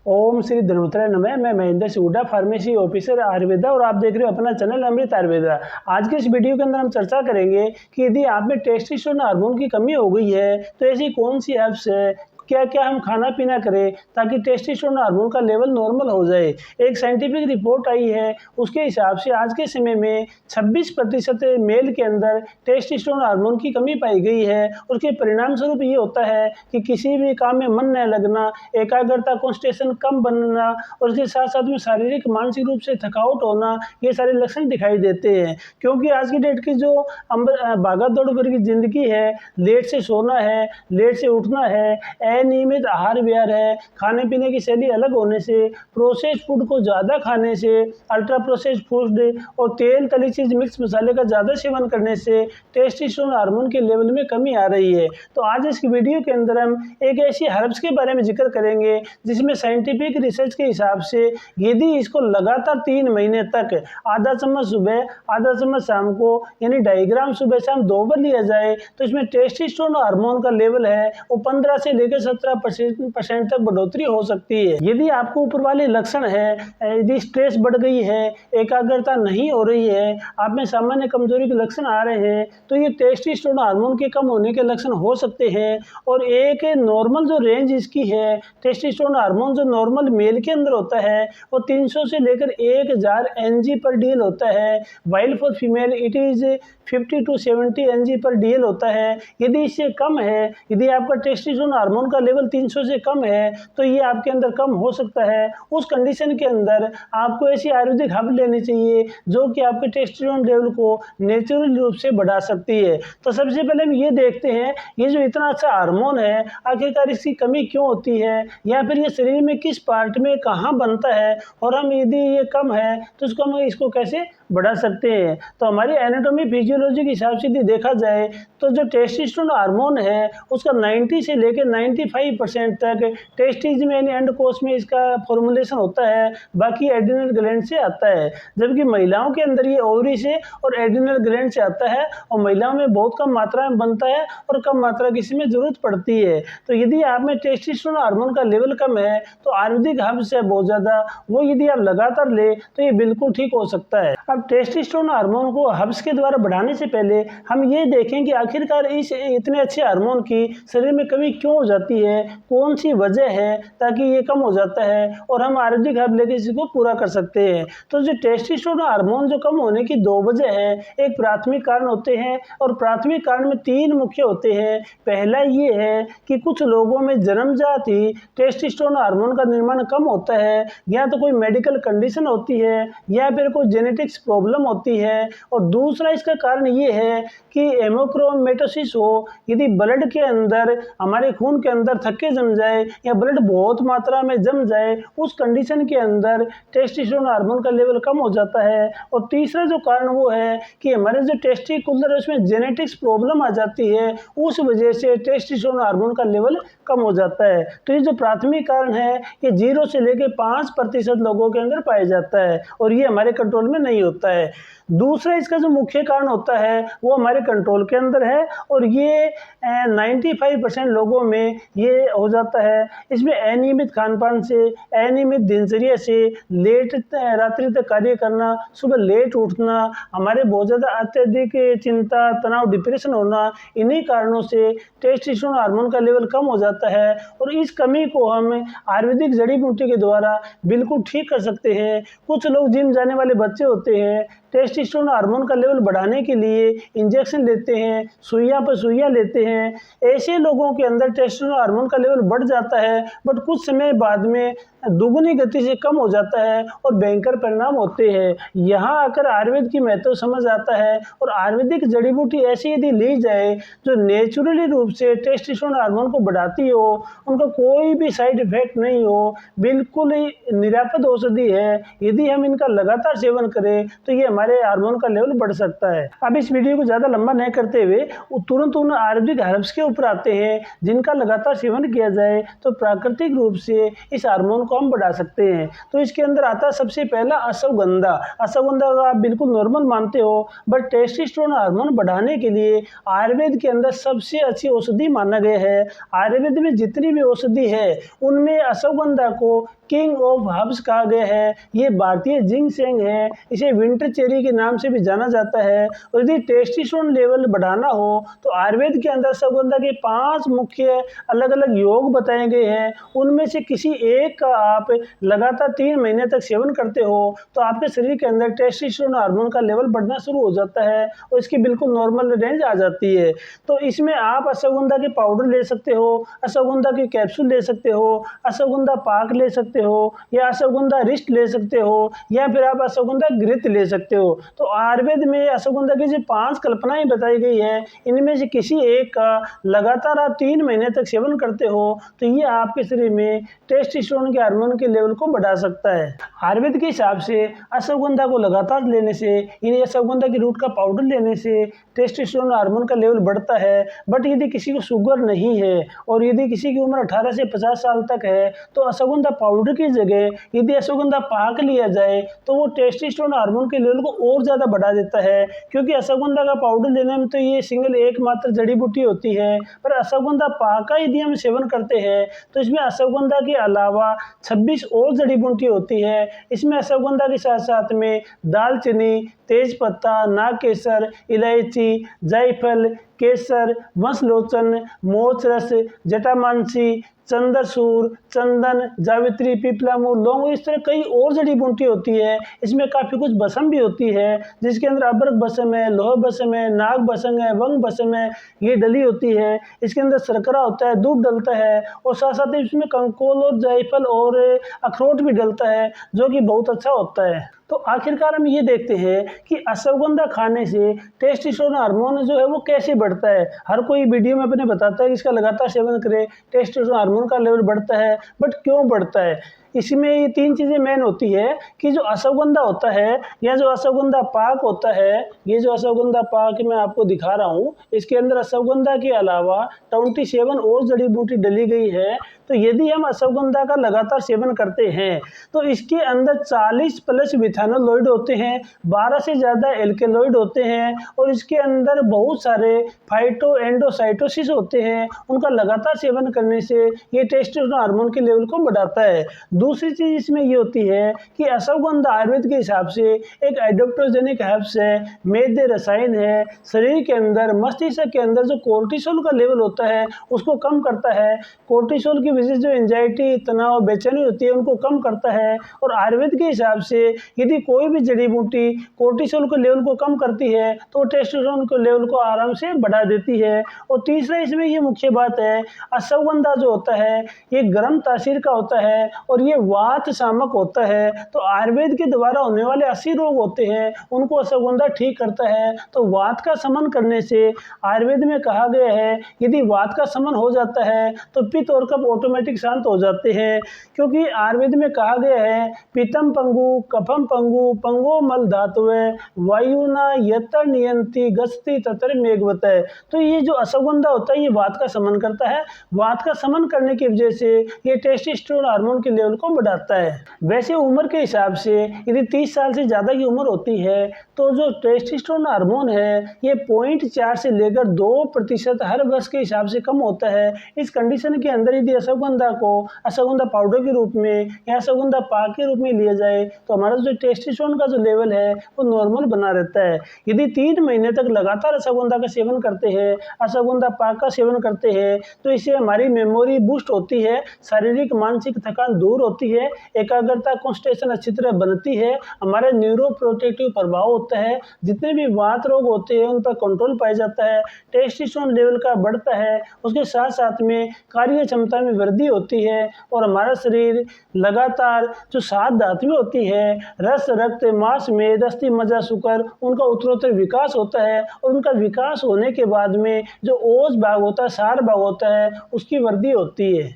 ओम श्री धन्वंतराय नमः। मैं Mahendra सिहुडा, pharmacy officer Ayurveda, और आप देख रहे हो अपना चैनल अमृत आयुर्वेदा। आज के इस वीडियो के अंदर हम चर्चा करेंगे कि यदि आप में टेस्टोस्टेरोन हार्मोन की कमी हो गई है तो ऐसी कौन सी हेrbs है, क्या क्या हम खाना पीना करें ताकि टेस्टोस्टेरोन हार्मोन का लेवल नॉर्मल हो जाए। एक साइंटिफिक रिपोर्ट आई है, उसके हिसाब से आज के समय में 26% मेल के अंदर टेस्टोस्टेरोन हार्मोन की कमी पाई गई है। उसके परिणाम स्वरूप ये होता है कि किसी भी काम में मन न लगना, एकाग्रता कंसंट्रेशन कम बनना, और उसके साथ साथ में शारीरिक मानसिक रूप से थकावट होना, ये सारे लक्षण दिखाई देते हैं। क्योंकि आज की डेट की जो भागा दौड़ भरी की जिंदगी है, लेट से सोना है, लेट से उठना है, अनियमित आहार विहार है, खाने पीने की शैली अलग होने से, प्रोसेस्ड फूड को ज़्यादा खाने से, अल्ट्रा प्रोसेस्ड फूड और तेल तली चीज मिक्स मसाले का ज़्यादा सेवन करने से टेस्टोस्टेरोन हार्मोन के लेवल में कमी आ रही है। तो आज इस वीडियो के अंदर हम एक ऐसी हर्ब्स के बारे में जिक्र करेंगे जिसमें साइंटिफिक रिसर्च के हिसाब से यदि इसको लगातार 3 महीने तक आधा चम्मच सुबह, आधा चम्मच शाम को, यानी 2.5 ग्राम सुबह शाम 2 बार लिया जाए तो इसमें टेस्टोस्टेरोन हार्मोन का लेवल है वो 15 से लेकर 17% तक बढ़ोतरी हो सकती है। यदि आपको ऊपर वाले लक्षण है, यदि स्ट्रेस बढ़ गई है, एकाग्रता नहीं हो रही है, आप में सामान्य कमजोरी के लक्षण आ रहे हैं, तो ये टेस्टोस्टेरोन हार्मोन के कम होने के लक्षण हो सकते हैं। और एक नॉर्मल जो रेंज इसकी है, टेस्टोस्टेरोन हार्मोन जो नॉर्मल मेल के अंदर होता है वो 300 से लेकर 1000 Ng/dl होता है, while for female it is 50 to 70 Ng/dl होता है। यदि इससे कम है, यदि आपका टेस्टोस्टेरोन हार्मोन का लेवल 300 से कम है तो ये आपके अंदर कम हो सकता है। उस कंडीशन के अंदर आपको ऐसी आयुर्वेदिक हर्ब लेनी चाहिए जो कि आपके टेस्टोस्टेरोन लेवल को नेचुरल रूप से बढ़ा सकती है। तो सबसे पहले हम ये देखते हैं, ये जो इतना अच्छा हार्मोन है आखिरकार इसकी कमी क्यों होती है, या फिर ये शरीर में किस पार्ट में कहाँ बनता है, और हम यदि ये कम है तो हम इसको कैसे बढ़ा सकते हैं। तो हमारी एनाटॉमी फिजियोलॉजी के हिसाब से यदि देखा जाए तो जो टेस्टोस्टेरोन हार्मोन है उसका 90 से लेकर 95% तक टेस्टिस में यानी अंडकोश में इसका फॉर्मुलेशन होता है, बाकी एड्रिनल ग्लैंड से आता है। जबकि महिलाओं के अंदर ये ओवरी से और एड्रिनल ग्लैंड से आता है, और महिलाओं में बहुत कम मात्रा में बनता है और कम मात्रा की इसमें जरूरत पड़ती है। तो यदि आप में टेस्टोस्टेरोन हार्मोन का लेवल कम है तो आयुर्वेदिक हर्ब्स है बहुत ज़्यादा, वो यदि आप लगातार ले तो ये बिल्कुल ठीक हो सकता है। अब टेस्टोस्टेरोन हार्मोन को हर्ब्स के द्वारा बढ़ाने से पहले हम ये देखें कि आखिरकार इस इतने अच्छे हार्मोन की शरीर में कमी क्यों हो जाती है, कौन सी वजह है ताकि ये कम हो जाता है और हम आयुर्वेदिक हर्ब लेकर इसको पूरा कर सकते हैं। तो जो टेस्टोस्टेरोन हार्मोन जो कम होने की 2 वजह है, एक प्राथमिक कारण होते हैं, और प्राथमिक कारण में 3 मुख्य होते हैं। पहला ये है कि कुछ लोगों में जन्मजात ही टेस्टोस्टेरोन हार्मोन का निर्माण कम होता है, या तो कोई मेडिकल कंडीशन होती है या फिर कोई जेनेटिक्स प्रॉब्लम होती है। और दूसरा इसका कारण ये है कि हेमोक्रोमेटोसिस हो, यदि ब्लड के अंदर, हमारे खून के अंदर थक्के जम जाए या ब्लड बहुत मात्रा में जम जाए, उस कंडीशन के अंदर टेस्टोस्टेरोन हार्मोन का लेवल कम हो जाता है। और तीसरा जो कारण वो है कि हमारे जो टेस्टिकुलर है उसमें जेनेटिक्स प्रॉब्लम आ जाती है, उस वजह से टेस्टोस्टेरोन हार्मोन का लेवल कम हो जाता है। तो ये जो प्राथमिक कारण है ये 0 से लेकर 5% लोगों के अंदर पाया जाता है, और ये हमारे कंट्रोल में नहीं होता है। दूसरा इसका जो मुख्य कारण होता है वो हमारे कंट्रोल के अंदर है, और ये 95% लोगों में ये हो जाता है। इसमें अनियमित खान पान से, अनियमित दिनचर्या से, लेट रात्रि तक कार्य करना, सुबह लेट उठना, हमारे बहुत ज़्यादा अत्यधिक चिंता, तनाव, डिप्रेशन होना, इन्हीं कारणों से टेस्टोस्टेरोन हार्मोन का लेवल कम हो जाता है। और इस कमी को हम आयुर्वेदिक जड़ी बूटी के द्वारा बिल्कुल ठीक कर सकते हैं। कुछ लोग जिम जाने वाले बच्चे होते हैं, टेस्टोस्टेरोन हार्मोन का लेवल बढ़ाने के लिए इंजेक्शन लेते हैं, सुइयां पर सुइयां लेते हैं। ऐसे लोगों के अंदर टेस्टोस्टेरोन हार्मोन का लेवल बढ़ जाता है, बट कुछ समय बाद में दुगुनी गति से कम हो जाता है और भयंकर परिणाम होते हैं। यहाँ आकर आयुर्वेद की महत्व समझ आता है, और आयुर्वेदिक जड़ी बूटी ऐसी यदि ली जाए जो नेचुरली रूप से टेस्टोस्टेरोन हार्मोन को बढ़ाती हो, उनका कोई भी साइड इफेक्ट नहीं हो, बिल्कुल ही निरापद औषधि है, यदि हम इनका लगातार सेवन करें तो ये हमारे हार्मोन का लेवल बढ़ सकता है। अब इस वीडियो को ज़्यादा लंबा नहीं करते हुए तुरंत उन आयुर्वेदिक हर्ब्स के ऊपर आते हैं जिनका लगातार सेवन किया जाए तो प्राकृतिक रूप से इस हार्मोन को हम बढ़ा सकते हैं। तो इसके अंदर आता है सबसे पहला अश्वगंधा। अश्वगंधा को आप बिल्कुल नॉर्मल मानते हो, बट टेस्टोस्टेरोन हार्मोन बढ़ाने के लिए आयुर्वेद के अंदर सबसे अच्छी औषधि माना गया है। आयुर्वेद में जितनी भी औषधि है उनमें अश्वगंधा को किंग ऑफ हर्ब्स कहा गया है। ये भारतीय जिंगसेंग है, इसे विंटर चेरी के नाम से भी जाना जाता है। और यदि टेस्टोस्टेरोन लेवल बढ़ाना हो तो आयुर्वेद के अंदर अश्वगंधा के 5 मुख्य अलग अलग योग बताए गए हैं। उनमें से किसी एक का आप लगातार 3 महीने तक सेवन करते हो तो आपके शरीर के अंदर टेस्टोस्टेरोन हार्मोन का लेवल बढ़ना शुरू हो जाता है और इसकी बिल्कुल नॉर्मल रेंज आ जाती है। तो इसमें आप अश्वगंधा के पाउडर ले सकते हो, अश्वगंधा के कैप्सूल ले सकते हो, अश्वगंधा पाक ले सकते हो, या अश्वगंधा रिस्ट ले सकते हो, या फिर आप अश्वगंधा घृत ले सकते हो। तो आयुर्वेद में अश्वगंधा की जो 5 कल्पनाएं बताई गई है, इनमें से किसी एक का लगातार आप 3 महीने तक सेवन करते हो तो ये आपके शरीर में टेस्टोस्टेरोन के हार्मोन के लेवल को बढ़ा सकता है। आयुर्वेद के हिसाब से अश्वगंधा को लगातार लेने से, यानी अश्वगंधा की रूट का पाउडर लेने से टेस्टोस्टेरोन हार्मोन का लेवल बढ़ता है। बट यदि किसी को शुगर नहीं है और यदि किसी की उम्र 18 से 50 साल तक है तो अश्वगंधा पाउडर की जगह यदि अश्वगंधा पाक लिया जाए तो वो टेस्टोस्टेरोन हार्मोन के लेवल को और ज़्यादा बढ़ा देता है। क्योंकि अश्वगंधा का पाउडर लेने में तो ये सिंगल एकमात्र जड़ी बूटी होती है, पर अश्वगंधा पाक का यदि हम सेवन करते हैं तो इसमें अश्वगंधा के अलावा 26 और जड़ी बूटी होती है। इसमें अश्वगंधा के साथ साथ में दालचीनी, तेजपत्ता, नागकेसर, इलायची, जायफल, केसर, वंशलोचन, मोचरस, जटामांसी, चंदरसूर, चंदन, जावित्री, पीपला मूल, लौंग, इस तरह कई और जड़ी बूटी होती है। इसमें काफ़ी कुछ भस्म भी होती है जिसके अंदर अबरक भस्म है, लोह भस्म है, नाग भस्म है, वंग भस्म है, ये डली होती है। इसके अंदर शर्करा होता है, दूध डलता है और साथ साथ इसमें कंकोल और जायफल और अखरोट भी डलता है जो कि बहुत अच्छा होता है। तो आखिरकार हम ये देखते हैं कि अश्वगंधा खाने से टेस्टोस्टेरोन हार्मोन जो है वो कैसे बढ़ता है। हर कोई वीडियो में अपने बताता है कि इसका लगातार सेवन करें टेस्टोस्टेरोन हार्मोन का लेवल बढ़ता है, बट क्यों बढ़ता है? इसमें ये 3 चीज़ें मेन होती है कि जो अश्वगंधा होता है या जो अश्वगंधा पाक होता है, ये जो अश्वगंधा पाक मैं आपको दिखा रहा हूँ, इसके अंदर अश्वगंधा के अलावा 27 और जड़ी बूटी डली गई है। तो यदि हम अश्वगंधा का लगातार सेवन करते हैं तो इसके अंदर 40 प्लस विथानोलॉइड होते हैं, 12 से ज़्यादा एल्केलॉइड होते हैं और इसके अंदर बहुत सारे फाइटो एंडोसाइटोसिस होते हैं। उनका लगातार सेवन करने से ये टेस्टोस्टेरोन हार्मोन के लेवल को बढ़ाता है। दूसरी चीज़ इसमें ये होती है कि अश्वगंधा आयुर्वेद के हिसाब से एक एडोप्टोजेनिक हर्ब्स है, मेद्य रसायन है। शरीर के अंदर, मस्तिष्क के अंदर जो कोर्टिसोल का लेवल होता है उसको कम करता है। कोर्टिसोल की वजह से जो एंजाइटी, तनाव, बेचैनी होती है उनको कम करता है। और आयुर्वेद के हिसाब से यदि कोई भी जड़ी बूटी कोर्टिसोल के लेवल को कम करती है तो टेस्टोस्टेरोन के लेवल को आराम से बढ़ा देती है। और तीसरा इसमें ये मुख्य बात है, अश्वगंधा जो होता है ये गर्म तासीर का होता है और ये वात शामक होता है। तो आयुर्वेद के द्वारा होने वाले 80 रोग होते हैं उनको अश्वगंधा ठीक करता है। तो वात का शमन करने से आयुर्वेद में कहा गया है यदि वात का शमन हो जाता है तो पित्त और कफ ऑटोमेटिक शांत हो जाते हैं। क्योंकि आयुर्वेद में कहा गया है पित्तम पंगु, कफम पंगु, पंगो मल धातुवे, वायुना यतर नियंती गस्ती ततर मेघवत है। तो ये जो अश्वगंधा होता है ये वात का शमन करता है। वात का शमन करने की वजह से ये टेस्टोस्टेरोन हार्मोन के लेवल को बढ़ाता है। वैसे उम्र के हिसाब से यदि 30 साल से ज़्यादा की उम्र होती है तो जो टेस्टोस्टेरोन हार्मोन है ये 0.4 से लेकर 2% हर वर्ष के हिसाब से कम होता है। इस कंडीशन के अंदर यदि अश्वगंधा को अश्वगंधा पाउडर के रूप में या अश्वगंधा पाक के रूप में लिया जाए तो हमारा जो टेस्टोस्टेरोन का जो लेवल है वो नॉर्मल बना रहता है। यदि 3 महीने तक लगातार अश्वगंधा का सेवन करते हैं, अश्वगंधा पाक का सेवन करते हैं तो इससे हमारी मेमोरी बूस्ट होती है, शारीरिक मानसिक थकान दूर होती है, एकाग्रता कॉन्सेंट्रेशन अच्छी तरह बनती है, हमारे न्यूरो प्रोटेक्टिव प्रभाव होता है, जितने भी वात रोग होते हैं उन पर कंट्रोल पाया जाता है, टेस्टोस्टेरोन लेवल का बढ़ता है, उसके साथ साथ में कार्य क्षमता में वृद्धि होती है और हमारा शरीर लगातार जो 7 धातुएं होती है रस, रक्त, मांस, मेद, अस्थि, मज्जा, शुक्र, उनका उत्तरोत्तर विकास होता है और उनका विकास होने के बाद में जो ओज भाग होता है, सार भाग होता है, उसकी वृद्धि होती है।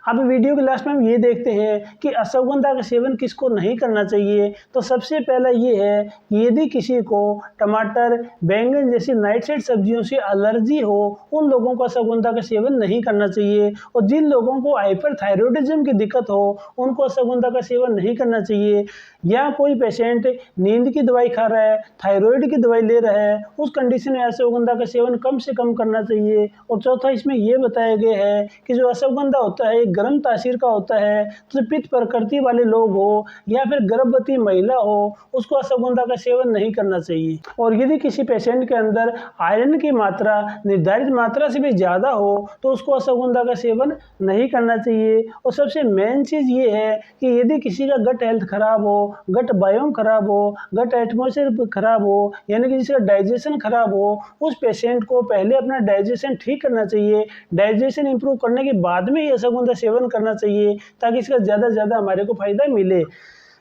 अब वीडियो के लास्ट में हम ये देखते हैं कि अश्वगंधा का सेवन किसको नहीं करना चाहिए। तो सबसे पहला ये है कि यदि किसी को टमाटर, बैंगन जैसी नाइट्रेट सब्जियों से एलर्जी हो, उन लोगों को अश्वगंधा का सेवन नहीं करना चाहिए। और जिन लोगों को हाइपरथायरॉयडिज्म की दिक्कत हो, उनको अश्वगंधा का सेवन नहीं करना चाहिए। या कोई पेशेंट नींद की दवाई खा रहा है, थायराइड की दवाई ले रहा है, उस कंडीशन में अश्वगंधा का सेवन कम से कम करना चाहिए। और चौथा इसमें यह बताया गया है कि जो अश्वगंधा होता है गर्म तासीर का होता है, तो पित्त प्रकृति वाले लोग हो या फिर गर्भवती महिला हो, उसको अश्वगंधा का सेवन नहीं करना चाहिए। और यदि किसी पेशेंट के अंदर आयरन की मात्रा निर्धारित मात्रा से भी ज़्यादा हो, तो उसको अश्वगंधा का सेवन नहीं करना चाहिए। और सबसे मेन चीज़ ये है कि यदि किसी का गट हेल्थ खराब हो, गट बायोम खराब हो, गट एटमॉस्फेयर खराब हो, यानी कि जिसका डाइजेशन खराब हो, उस पेशेंट को पहले अपना डाइजेशन ठीक करना चाहिए। डाइजेशन इंप्रूव करने के बाद में ही अश्वगंधा सेवन करना चाहिए, ताकि इसका ज़्यादा से ज़्यादा हमारे को फायदा मिले।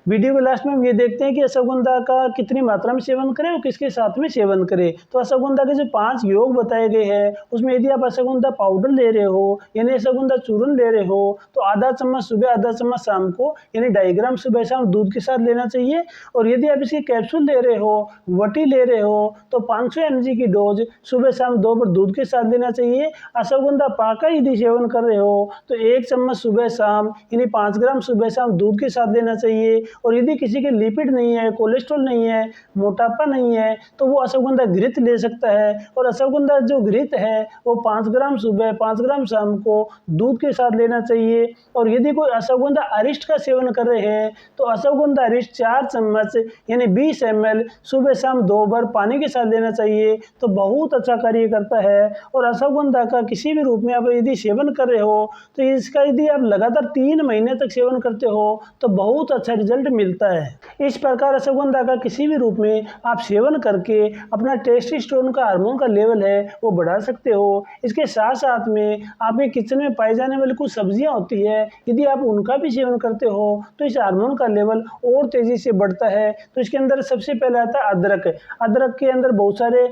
वीडियो के लास्ट में हम ये देखते हैं कि अश्वगंधा का कितनी मात्रा में सेवन करें और किसके साथ में सेवन करें। तो अश्वगंधा के जो 5 योग बताए गए हैं, उसमें यदि आप अश्वगंधा पाउडर ले रहे हो यानी अश्वगंधा चूर्ण ले रहे हो, तो आधा चम्मच सुबह, आधा चम्मच शाम को, यानी 2.5 ग्राम सुबह शाम दूध के साथ लेना चाहिए। और यदि आप इसकी कैप्सूल ले रहे हो, वटी ले रहे हो, तो 500 mg की डोज सुबह शाम 2 बार दूध के साथ लेना चाहिए। अश्वगंधा पाका यदि सेवन कर रहे हो, तो 1 चम्मच सुबह शाम, यानी 5 ग्राम सुबह शाम दूध के साथ लेना चाहिए। और यदि किसी के लिपिड नहीं है, कोलेस्ट्रॉल नहीं है, मोटापा नहीं है, तो वो अश्वगंधा घृत ले सकता है। और अश्वगंधा जो घृत है वो 5 ग्राम सुबह, 5 ग्राम शाम को दूध के साथ लेना चाहिए। और यदि कोई अश्वगंधा अरिष्ट का सेवन कर रहे हैं, तो अश्वगंधा अरिष्ट 4 चम्मच यानी 20 ml सुबह शाम 2 बार पानी के साथ लेना चाहिए, तो बहुत अच्छा कार्य करता है। और अश्वगंधा का किसी भी रूप में आप यदि सेवन कर रहे हो, तो इसका यदि आप लगातार 3 महीने तक सेवन करते हो, तो बहुत अच्छा रिजल्ट मिलता है। इस प्रकार अश्वगंधा का किसी भी रूप में आप सेवन करके अपना टेस्टोस्टेरोन का हार्मोन का लेवल है वो बढ़ा सकते हो। इसके साथ साथ में आपके किचन में पाई जाने वाली कुछ सब्जियां होती है, यदि आप उनका भी सेवन करते हो, तो इस हार्मोन का लेवल और तेजी से बढ़ता है। तो इसके अंदर सबसे पहले आता है अदरक। अदरक के अंदर बहुत सारे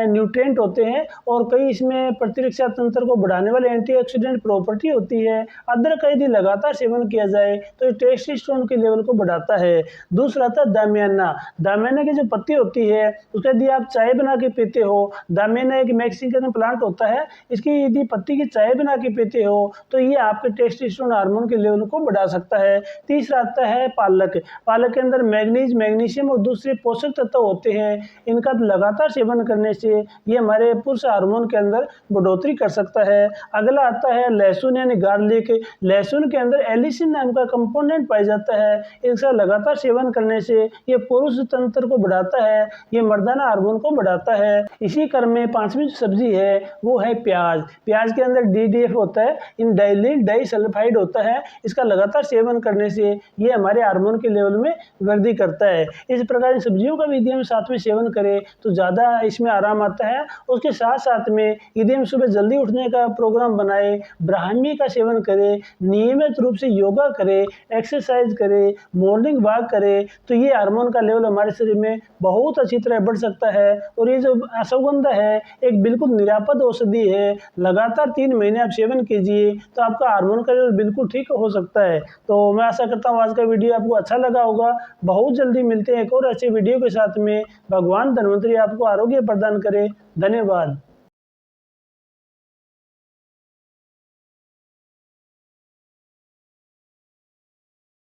न्यूट्रिएंट होते हैं और कई इसमें प्रतिरक्षा तंत्र को बढ़ाने वाले एंटीऑक्सीडेंट प्रॉपर्टी होती है। अदरक का यदि लगातार सेवन किया जाए तो टेस्टोस्टेरोन के लेवल को बढ़ाता है। दूसरा था दामियाना। दामियाना की जो पत्ती होती है, उसका यदि आप चाय बना के पीते हो, दामियाना एक मैक्सिकन प्लांट होता है, इसकी यदि पत्ती की चाय बना के पीते हो, तो ये आपके टेस्टोस्टेरोन हार्मोन के लेवल को बढ़ा सकता है। तीसरा आता है पालक। पालक के अंदर मैग्नीज, मैग्नीशियम और दूसरे पोषक तत्व होते हैं। इनका लगातार सेवन करने से ये हमारे पुरुष हार्मोन के अंदर बढ़ोतरी कर सकता है। अगला आता है लहसुन यानी गार्लिक। लहसुन के अंदर एलिसिन नाम का कंपोनेंट पाया जाता है। इसका लगातार सेवन करने से ये पुरुष तंत्र को बढ़ाता है, ये मर्दाना हार्मोन को बढ़ाता है। इसी क्रम में 5वीं सब्जी है वो है प्याज। प्याज के अंदर DDF होता है, इन डाइलिल डाइसल्फाइड होता है। इसका लगातार सेवन करने से ये हमारे हार्मोन के लेवल में वृद्धि करता है। इस प्रकार इन सब्जियों का भी यदि हम साथ में सेवन करें तो ज़्यादा इसमें आराम आता है। उसके साथ साथ में यदि हम सुबह जल्दी उठने का प्रोग्राम बनाए, ब्राह्मी का सेवन करें, नियमित रूप से योगा करें, एक्सरसाइज करें, मॉर्निंग वॉक करें, तो ये हार्मोन का लेवल हमारे शरीर में बहुत अच्छी तरह बढ़ सकता है। और ये जो अश्वगंधा है एक बिल्कुल निरापद औषधि है। लगातार 3 महीने आप सेवन कीजिए तो आपका हार्मोन का लेवल बिल्कुल ठीक हो सकता है। तो मैं आशा करता हूँ आज का वीडियो आपको अच्छा लगा होगा। बहुत जल्दी मिलते हैं एक और अच्छे वीडियो के साथ में। भगवान धन्वंतरी आपको आरोग्य प्रदान करे। धन्यवाद।